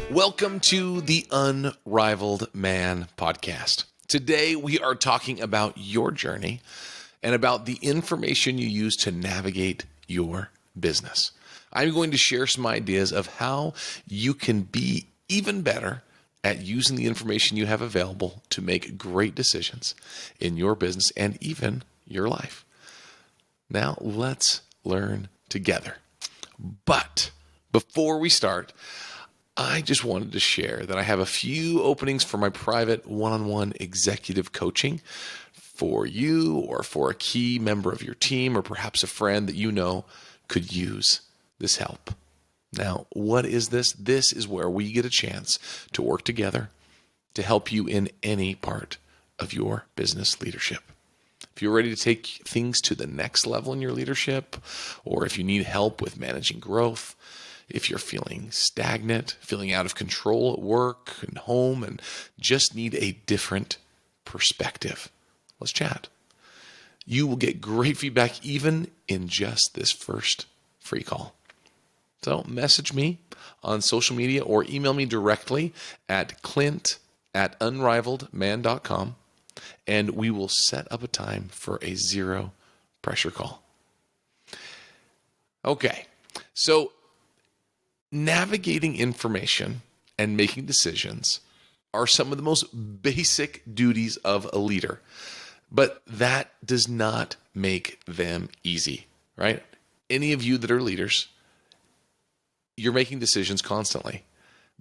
Welcome to the Unrivaled Man podcast. Today, we are talking about your journey and about the information you use to navigate your business. I'm going to share some ideas of how you can be even better at using the information you have available to make great decisions in your business and even your life. Now, let's learn together. But before we start, I just wanted to share that I have a few openings for my private one-on-one executive coaching for you or for a key member of your team or perhaps a friend that you know could use this help. Now, what is this? This is where we get a chance to work together to help you in any part of your business leadership. If you're ready to take things to the next level in your leadership, or if you need help with managing growth, if you're feeling stagnant, feeling out of control at work and home, and just need a different perspective, let's chat. You will get great feedback even in just this first free call. So message me on social media or email me directly at clint@unrivaledman.com, and we will set up a time for a zero pressure call. Okay, so navigating information and making decisions are some of the most basic duties of a leader, but that does not make them easy, right? Any of you that are leaders, you're making decisions constantly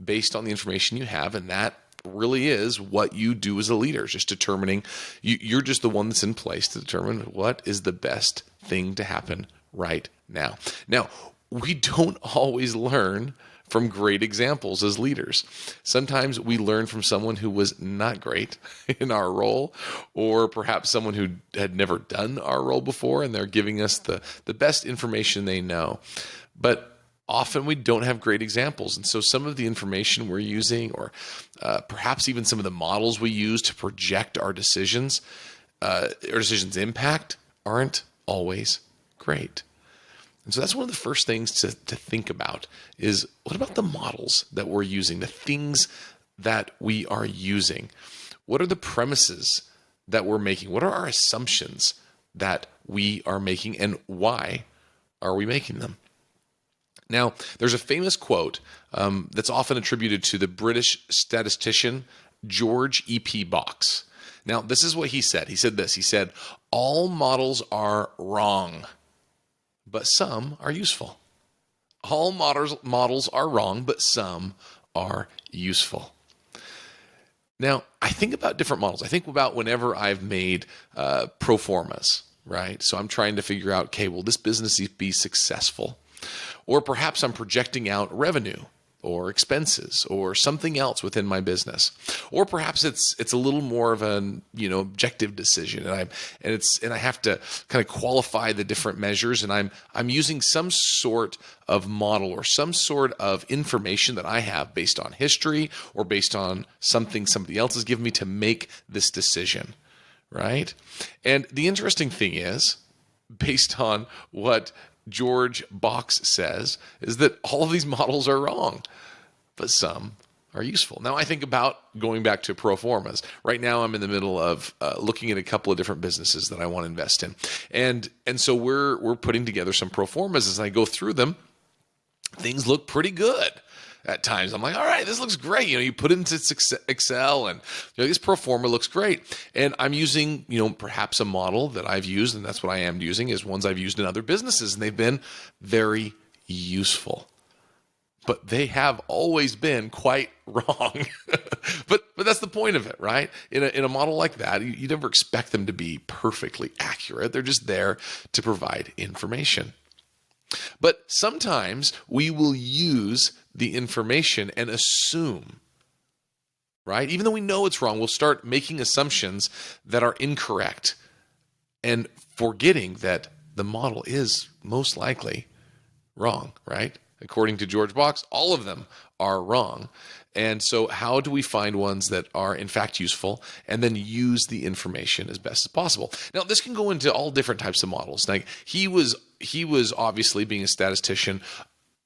based on the information you have, and that really is what you do as a leader, just determining, you're just the one that's in place to determine what is the best thing to happen right now. Now, we don't always learn from great examples as leaders. Sometimes we learn from someone who was not great in our role, or perhaps someone who had never done our role before, and they're giving us the best information they know. But often we don't have great examples. And so some of the information we're using, or perhaps even some of the models we use to project our decisions, impact, aren't always great. And so that's one of the first things to think about is, what about the models that we're using, the things that we are using? What are the premises that we're making? What are our assumptions that we are making, and why are we making them? Now, there's a famous quote that's often attributed to the British statistician George E.P. Box. Now, this is what he said. He said this. He said, "All models are wrong, but some are useful." All models are wrong, but some are useful. Now, I think about different models. I think about whenever I've made pro formas, right? So I'm trying to figure out, okay, will this business be successful? Or perhaps I'm projecting out revenue or expenses or something else within my business. Or perhaps it's a little more of an objective decision, and I have to kind of qualify the different measures, and I'm using some sort of model or some sort of information that I have based on history or based on something somebody else has given me to make this decision, right? And the interesting thing is, based on what George Box says, is that all of these models are wrong, but some are useful. Now, I think about going back to pro formas. Right now, I'm in the middle of looking at a couple of different businesses that I want to invest in, and so we're putting together some pro formas. As I go through them, things look pretty good. At times, I'm like, all right, this looks great. You put it into Excel, and this pro forma looks great. And I'm using, perhaps a model that I've used, and that's what I am using, is ones I've used in other businesses, and they've been very useful. But they have always been quite wrong. but that's the point of it, right? In a model like that, you never expect them to be perfectly accurate. They're just there to provide information. But sometimes we will use the information and assume, right? Even though we know it's wrong, we'll start making assumptions that are incorrect and forgetting that the model is most likely wrong, right? According to George Box, all of them are wrong. And so how do we find ones that are in fact useful and then use the information as best as possible? Now, this can go into all different types of models. Like, he was he was obviously, being a statistician,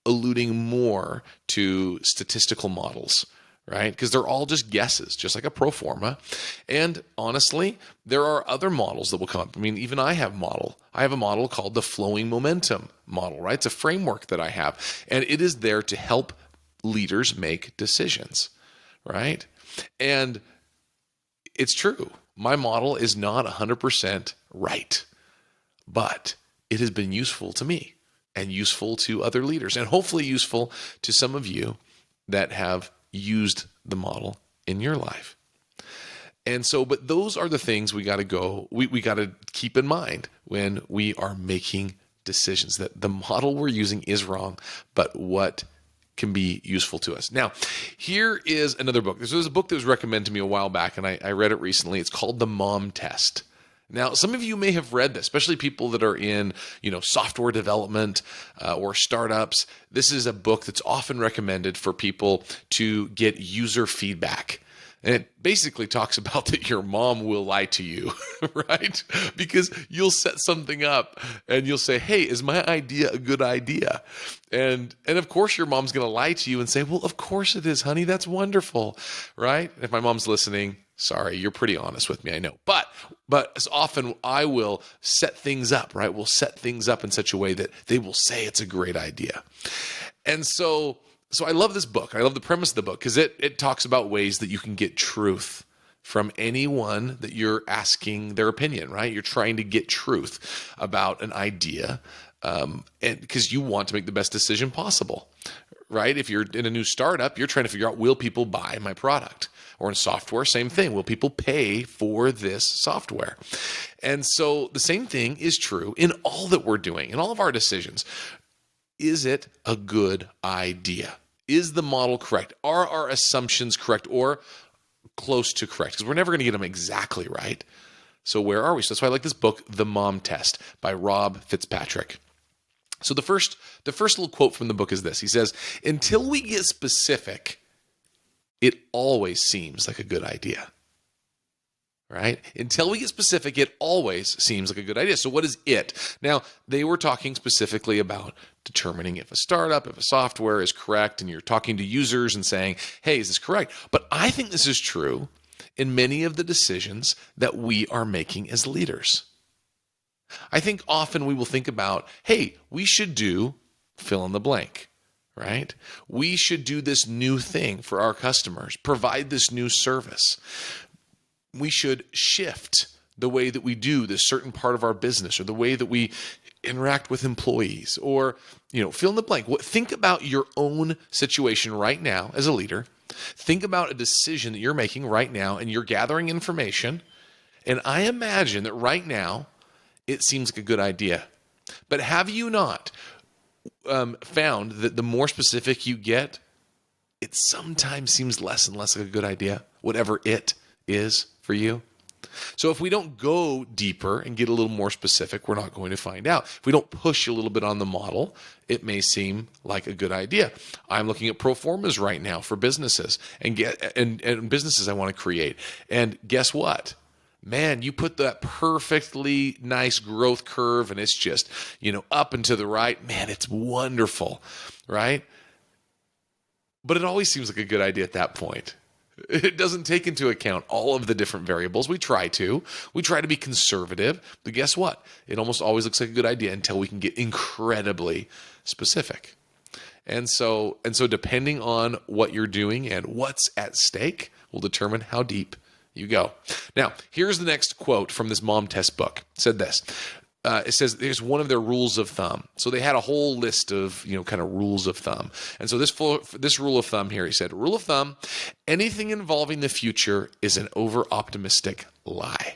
alluding more to statistical models, right? Because they're all just guesses, just like a pro forma. And honestly, there are other models that will come up. I mean, even I have a model called the flowing momentum model, right? It's a framework that I have, and it is there to help leaders make decisions, right? And it's true. My model is not 100% right, but it has been useful to me and useful to other leaders, and hopefully useful to some of you that have used the model in your life. And so, but those are the things we got to keep in mind when we are making decisions, that the model we're using is wrong, but what can be useful to us. Now, here is another book. This was a book that was recommended to me a while back, and I read it recently. It's called The Mom Test. Now, some of you may have read this, especially people that are in, software development or startups. This is a book that's often recommended for people to get user feedback. And it basically talks about that your mom will lie to you, right? Because you'll set something up and you'll say, hey, is my idea a good idea? And of course your mom's going to lie to you and say, well, of course it is, honey. That's wonderful, right? If my mom's listening, sorry, you're pretty honest with me, I know. But as often I will set things up, right? We'll set things up in such a way that they will say it's a great idea. And so I love this book. I love the premise of the book because it talks about ways that you can get truth from anyone that you're asking their opinion, right? You're trying to get truth about an idea, and because you want to make the best decision possible, right? If you're in a new startup, you're trying to figure out, will people buy my product? Or in software, same thing. Will people pay for this software? And so the same thing is true in all that we're doing, in all of our decisions. Is it a good idea? Is the model correct? Are our assumptions correct or close to correct? Because we're never going to get them exactly right. So where are we? So that's why I like this book, The Mom Test by Rob Fitzpatrick. So the first little quote from the book is this. He says, until we get specific, it always seems like a good idea. Right? Until we get specific, it always seems like a good idea. So what is it? Now, they were talking specifically about determining if a startup, if a software is correct, and you're talking to users and saying, hey, is this correct? But I think this is true in many of the decisions that we are making as leaders. I think often we will think about, hey, we should do fill in the blank. Right? We should do this new thing for our customers, provide this new service. We should shift the way that we do this certain part of our business or the way that we interact with employees or, fill in the blank. Think about your own situation right now as a leader. Think about a decision that you're making right now and you're gathering information. And I imagine that right now it seems like a good idea. But have you not found that the more specific you get, it sometimes seems less and less like a good idea, whatever it is for you? So if we don't go deeper and get a little more specific, we're not going to find out. If we don't push a little bit on the model, it may seem like a good idea. I'm looking at pro formas right now for businesses and businesses I want to create. And guess what? Man, you put that perfectly nice growth curve and it's just, up and to the right. Man, it's wonderful, right? But it always seems like a good idea at that point. It doesn't take into account all of the different variables. We try to be conservative, but guess what? It almost always looks like a good idea until we can get incredibly specific. And so depending on what you're doing and what's at stake will determine how deep you go. Now, here's the next quote from this Mom Test book. It said this. It says there's one of their rules of thumb. So they had a whole list of, kind of rules of thumb. And so this rule of thumb here, he said, rule of thumb, anything involving the future is an over-optimistic lie.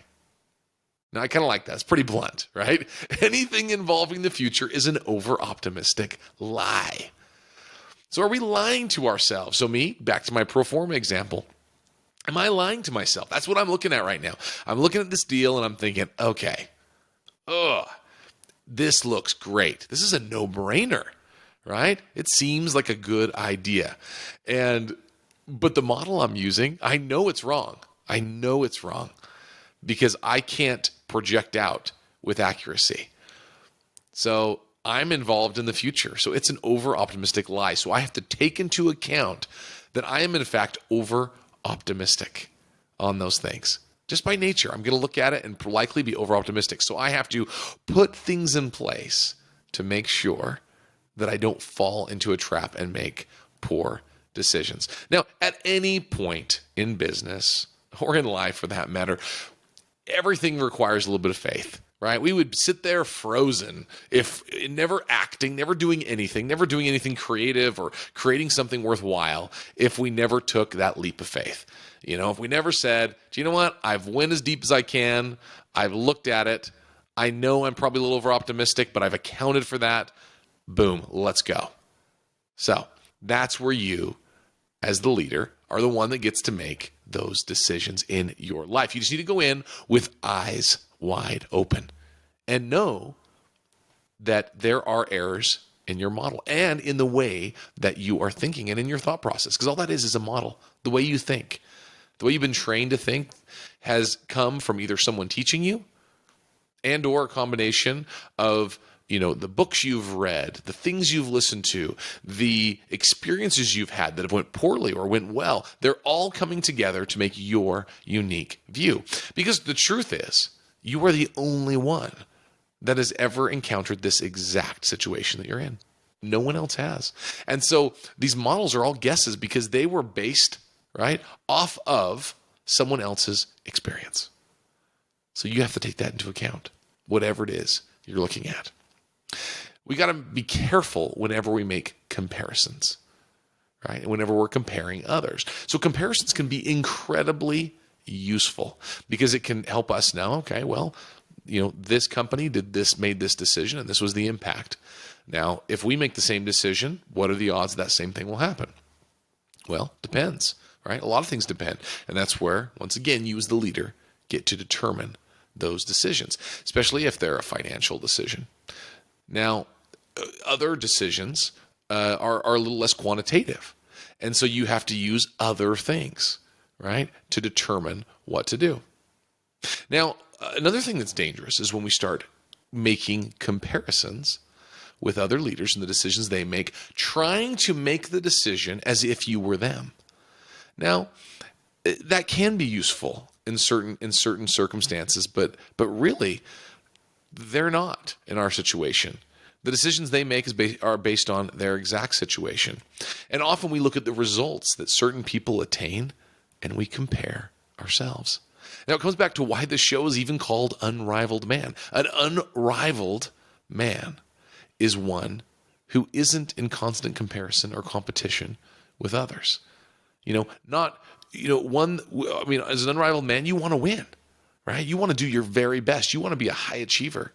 Now, I kind of like that. It's pretty blunt, right? Anything involving the future is an over-optimistic lie. So are we lying to ourselves? So me, back to my pro forma example. Am I lying to myself? That's what I'm looking at right now. I'm looking at this deal and I'm thinking, okay, this looks great. This is a no-brainer, right? It seems like a good idea. But the model I'm using, I know it's wrong. I know it's wrong because I can't project out with accuracy. So I'm involved in the future. So it's an over optimistic lie. So I have to take into account that I am in fact over optimistic on those things. Just by nature, I'm going to look at it and likely be over optimistic. So I have to put things in place to make sure that I don't fall into a trap and make poor decisions. Now, at any point in business or in life for that matter, everything requires a little bit of faith, right? We would sit there frozen if never acting, never doing anything creative or creating something worthwhile if we never took that leap of faith. If we never said, do you know what? I've went as deep as I can. I've looked at it. I know I'm probably a little over optimistic, but I've accounted for that. Boom, let's go. So that's where you, as the leader, are the one that gets to make those decisions in your life. You just need to go in with eyes wide open and know that there are errors in your model and in the way that you are thinking and in your thought process. Because all that is a model. The way you think, the way you've been trained to think has come from either someone teaching you and or a combination of the books you've read, the things you've listened to, the experiences you've had that have went poorly or went well. They're all coming together to make your unique view. Because the truth is, you are the only one that has ever encountered this exact situation that you're in. No one else has. And so these models are all guesses because they were based, right, off of someone else's experience. So you have to take that into account, whatever it is you're looking at. We got to be careful whenever we make comparisons, right? And whenever we're comparing others. So comparisons can be incredibly useful because it can help us know, okay, well, this company made this decision and this was the impact. Now, if we make the same decision, what are the odds that same thing will happen? Well, depends, right? A lot of things depend. And that's where, once again, you as the leader get to determine those decisions, especially if they're a financial decision. Now, other decisions are a little less quantitative. And so you have to use other things, right, to determine what to do. Now, another thing that's dangerous is when we start making comparisons with other leaders and the decisions they make, trying to make the decision as if you were them. Now, that can be useful in certain circumstances, but really, they're not in our situation. The decisions they make are based on their exact situation. And often we look at the results that certain people attain and we compare ourselves. Now, it comes back to why the show is even called Unrivaled Man. An unrivaled man is one who isn't in constant comparison or competition with others. As an unrivaled man, you want to win, right? You want to do your very best. You want to be a high achiever.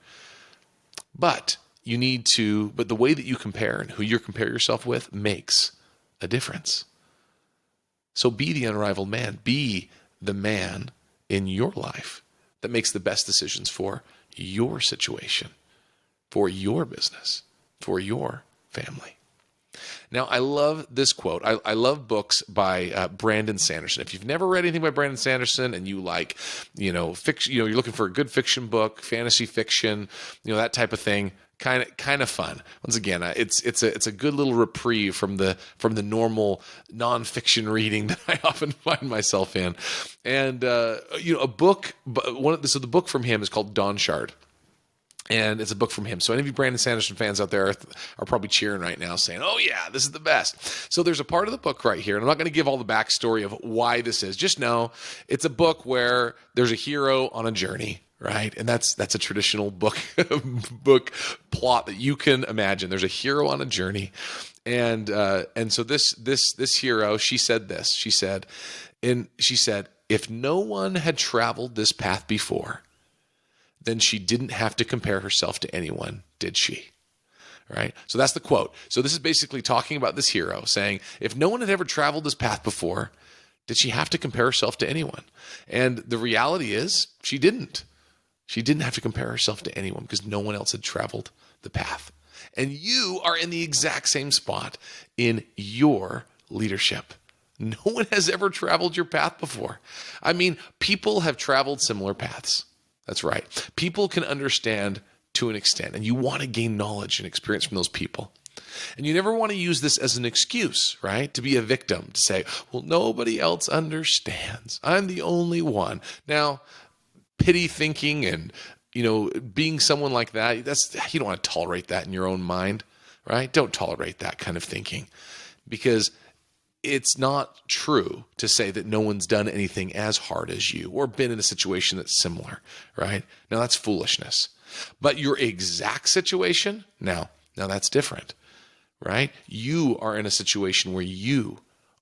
But the way that you compare and who you compare yourself with makes a difference. So be the unrivaled man. Be the man in your life that makes the best decisions for your situation, for your business, for your family. Now, I love this quote. I love books by Brandon Sanderson. If you've never read anything by Brandon Sanderson and you like, fiction, you're looking for a good fiction book, fantasy fiction, that type of thing, kind of fun. Once again, it's a good little reprieve from the normal nonfiction reading that I often find myself in. And a book. So the book from him is called Dawn Shard. And it's a book from him. So any of you Brandon Sanderson fans out there are probably cheering right now saying, oh yeah, this is the best. So there's a part of the book right here, and I'm not going to give all the backstory of why this is. Just know it's a book where there's a hero on a journey, right? And that's a traditional book plot that you can imagine. There's a hero on a journey. And so this hero, she said this. She said, if no one had traveled this path before, then she didn't have to compare herself to anyone, did she? Right? So that's the quote. So this is basically talking about this hero saying, if no one had ever traveled this path before, did she have to compare herself to anyone? And the reality is she didn't. She didn't have to compare herself to anyone because no one else had traveled the path. And you are in the exact same spot in your leadership. No one has ever traveled your path before. I mean, people have traveled similar paths. That's right. People can understand to an extent, and you want to gain knowledge and experience from those people. And you never want to use this as an excuse, right? To be a victim, to say, well, nobody else understands. I'm the only one. Now, pity thinking and, being someone like that, you don't want to tolerate that in your own mind, right? Don't tolerate that kind of thinking, because it's not true to say that no one's done anything as hard as you or been in a situation that's similar, right? Now, that's foolishness. But your exact situation, now that's different, right? You are in a situation where you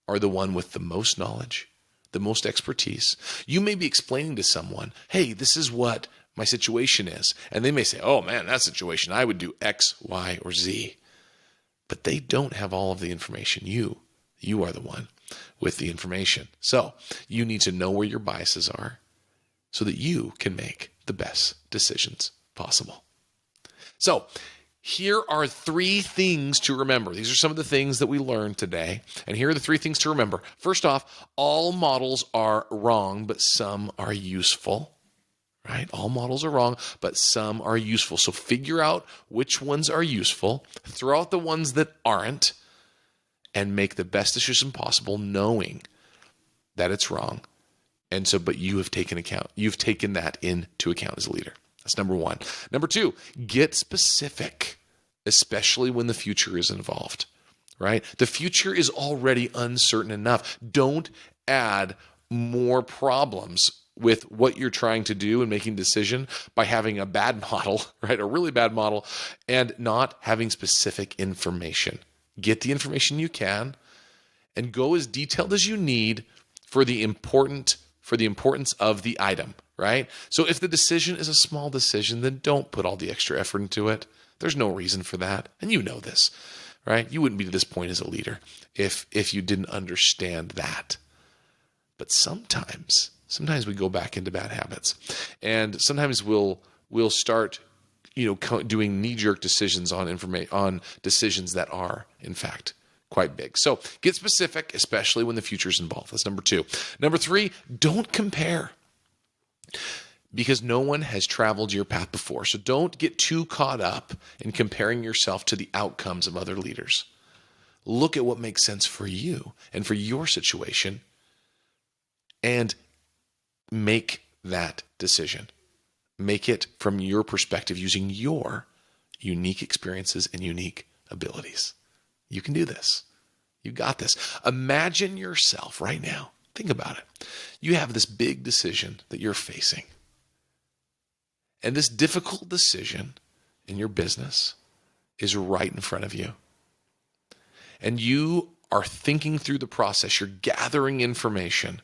are the one with the most knowledge, the most expertise. You may be explaining to someone, hey, this is what my situation is. And they may say, oh man, that situation, I would do X, Y, or Z. But they don't have all of the information. You are the one with the information. So you need to know where your biases are so that you can make the best decisions possible. So here are 3 things to remember. These are some of the things that we learned today. And here are the 3 things to remember. First off, all models are wrong, but some are useful. Right? All models are wrong, but some are useful. So figure out which ones are useful, throw out the ones that aren't, and make the best decision possible knowing that it's wrong. And so, but you've taken that into account as a leader. That's number 1. Number 2, get specific, especially when the future is involved, right? The future is already uncertain enough. Don't add more problems with what you're trying to do and making a decision by having a bad model, right? A really bad model, and not having specific information. Get the information you can and go as detailed as you need for the importance of the item, right? So if the decision is a small decision, then don't put all the extra effort into it. There's no reason for that. And you know this, right? You wouldn't be to this point as a leader if you didn't understand that. But sometimes we go back into bad habits, and sometimes we'll start, doing knee-jerk decisions on decisions that are, in fact, quite big. So get specific, especially when the future's involved. That's number 2. Number 3, don't compare, because no one has traveled your path before. So don't get too caught up in comparing yourself to the outcomes of other leaders. Look at what makes sense for you and for your situation, and make that decision. Make it from your perspective using your unique experiences and unique abilities. You can do this. You got this. Imagine yourself right now. Think about it. You have this big decision that you're facing. And this difficult decision in your business is right in front of you. And you are thinking through the process. You're gathering information.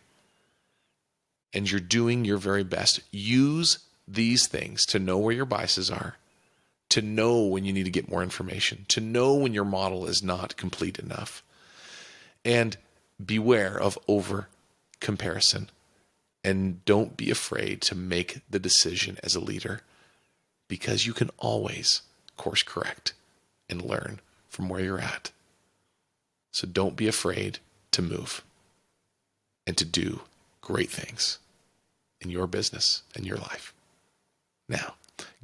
And you're doing your very best. Use these things to know where your biases are, to know when you need to get more information, to know when your model is not complete enough. And beware of over comparison. And don't be afraid to make the decision as a leader, because you can always course correct and learn from where you're at. So don't be afraid to move and to do great things in your business and your life. Now,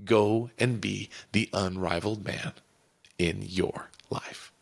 go and be the unrivaled man in your life.